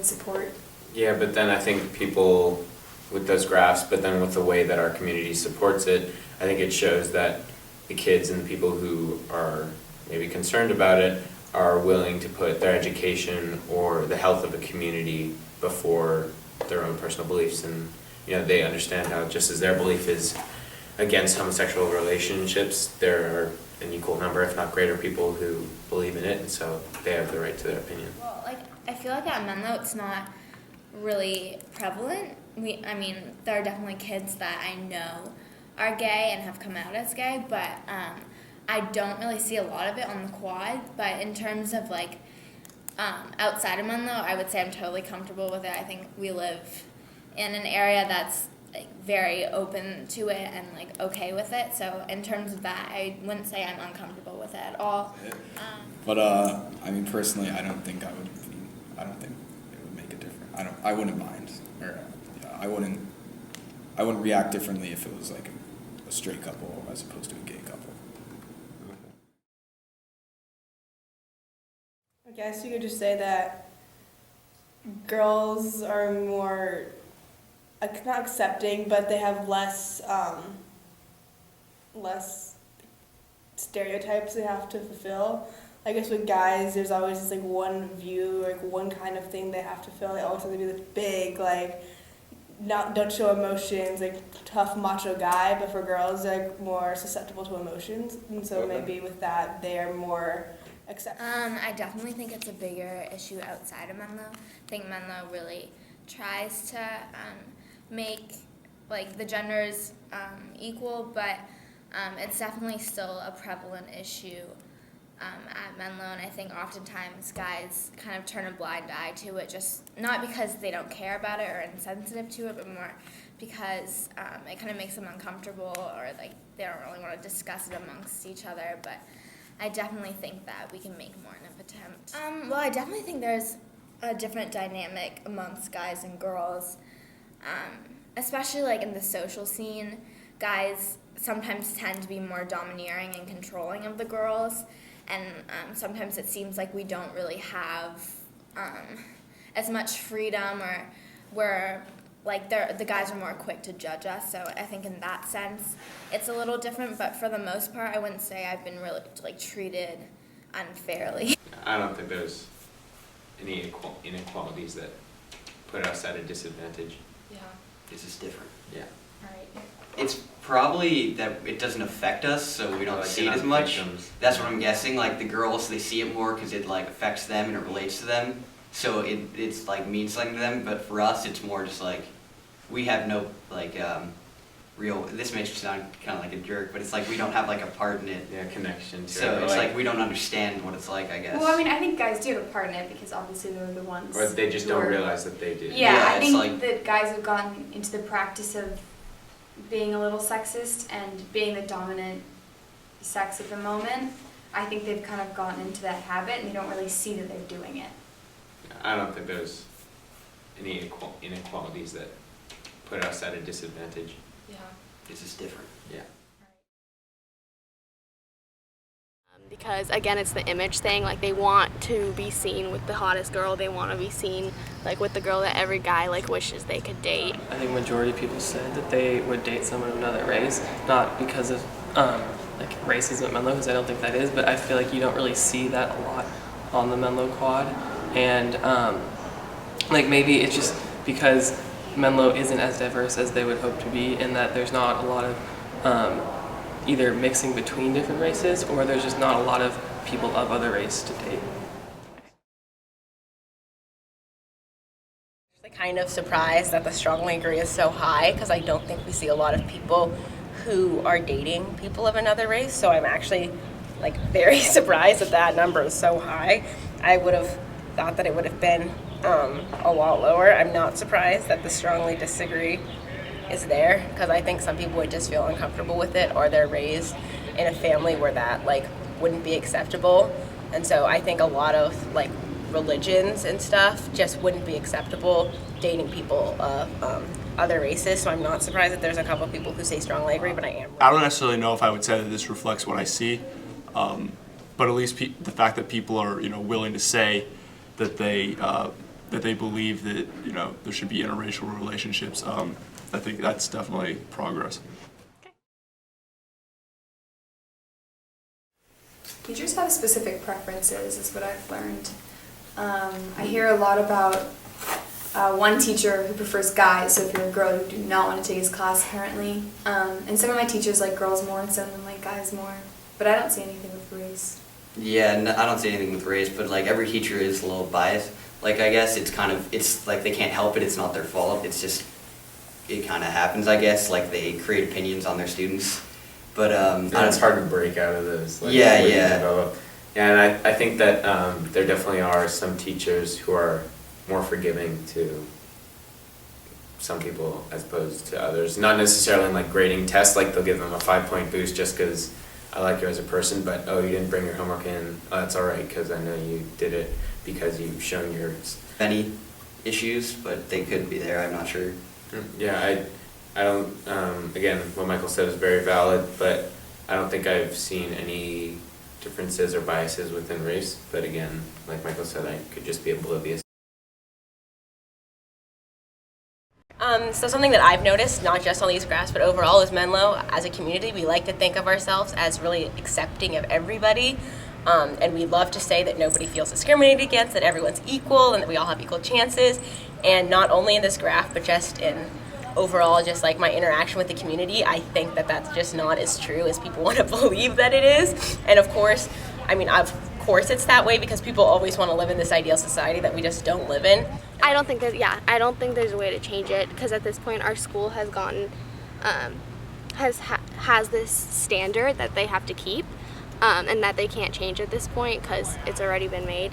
would support. Yeah, but then I think people with those graphs, but then with the way that our community supports it, I think it shows that the kids and the people who are maybe concerned about it are willing to put their education or the health of the community before their own personal beliefs. And they understand how just as their belief is against homosexual relationships, there are an equal number, if not greater, people who believe in it, and so they have the right to their opinion. Well, I feel like at Menlo it's not really prevalent. There are definitely kids that I know are gay and have come out as gay, but I don't really see a lot of it on the quad. But in terms of outside of Menlo, I would say I'm totally comfortable with it. I think we live in an area that's very open to it and okay with it. So in terms of that, I wouldn't say I'm uncomfortable with it at all. But personally, I don't think it would make a difference. I wouldn't mind, or I wouldn't react differently if it was a straight couple as opposed to a gay couple. I guess you could just say that girls are more not accepting, but they have less stereotypes they have to fulfill. I guess with guys, there's always this one view, one kind of thing they have to fill. They always have to be this big, don't show emotions, tough macho guy. But for girls, they're more susceptible to emotions, and so maybe with that, they are more accepting. I definitely think it's a bigger issue outside of Menlo. I think Menlo really tries to make the genders equal, but it's definitely still a prevalent issue at Menlo, and I think oftentimes guys kind of turn a blind eye to it, just not because they don't care about it or insensitive to it, but more because it kind of makes them uncomfortable, or they don't really want to discuss it amongst each other. But I definitely think that we can make more of an attempt. Well, I definitely think there's a different dynamic amongst guys and girls, especially in the social scene. Guys sometimes tend to be more domineering and controlling of the girls, and sometimes it seems like we don't really have as much freedom, or we're the guys are more quick to judge us. So I think in that sense it's a little different, but for the most part I wouldn't say I've been really treated unfairly. I don't think there's any inequalities that put us at a disadvantage. Yeah. This is different. Yeah. Right. It's probably that it doesn't affect us, so we don't see it as much. That's what I'm guessing. The girls, they see it more because it affects them and it relates to them. So it's means something to them. But for us, it's more just we have no real. This makes me sound kind of like a jerk, but it's we don't have a part in it. Yeah, connection to so it. It's we don't understand what it's I guess. Well, I think guys do have a part in it because obviously they're the ones. Or they just don't realize that they do. Yeah, I think that guys have gotten into the practice of being a little sexist and being the dominant sex at the moment. I think they've kind of gotten into that habit and they don't really see that they're doing it. I don't think there's any inequalities that put us at a disadvantage. Yeah. This is different. Yeah. Because again, it's the image thing. They want to be seen with the hottest girl. They want to be seen with the girl that every guy wishes they could date. I think majority of people said that they would date someone of another race, not because of racism at Menlo, because I don't think that is, but I feel you don't really see that a lot on the Menlo quad, and maybe it's just because Menlo isn't as diverse as they would hope to be, in that there's not a lot of either mixing between different races, or there's just not a lot of people of other race to date. Kind of surprised that the strongly agree is so high, because I don't think we see a lot of people who are dating people of another race, so I'm actually very surprised that that number is so high. I would have thought that it would have been a lot lower. I'm not surprised that the strongly disagree is there, because I think some people would just feel uncomfortable with it, or they're raised in a family where that wouldn't be acceptable, and so I think a lot of religions and stuff just wouldn't be acceptable dating people of other races. So I'm not surprised that there's a couple of people who say strongly agree, but I am. I don't necessarily know if I would say that this reflects what I see, but at least the fact that people are willing to say that they that they believe that, you know, there should be interracial relationships. I think that's definitely progress. Teachers have specific preferences, is what I've learned. I hear a lot about one teacher who prefers guys, so if you're a girl, you do not want to take his class currently. And some of my teachers like girls more, and some of them like guys more. But I don't see anything with race. Yeah, no, I don't see anything with race, but like every teacher is a little biased. Like I guess it's like they can't help it, it's not their fault, it's just, it kind of happens, I guess, like they create opinions on their students. But And it's hard to break out of those. Like, Yeah, when you yeah. develop. Yeah, and I think that there definitely are some teachers who are more forgiving to some people as opposed to others. Not necessarily in like grading tests, like they'll give them a 5-point boost just because I like you as a person, but oh, you didn't bring your homework in, oh, that's all right because I know you did it because you've shown your... Any issues, but they could be there, I'm not sure. Yeah, I don't, again, what Michael said is very valid, but I don't think I've seen any differences or biases within race, but again, like Michael said, I could just be oblivious. So something that I've noticed, not just on these graphs, but overall as Menlo, as a community, we like to think of ourselves as really accepting of everybody. And we love to say that nobody feels discriminated against, that everyone's equal, and that we all have equal chances. And not only in this graph, but just in overall, just like my interaction with the community, I think that that's just not as true as people want to believe that it is. And of course, I mean, of course it's that way because people always want to live in this ideal society that we just don't live in. I don't think there's a way to change it because at this point our school has gotten, has this standard that they have to keep and that they can't change at this point because it's already been made.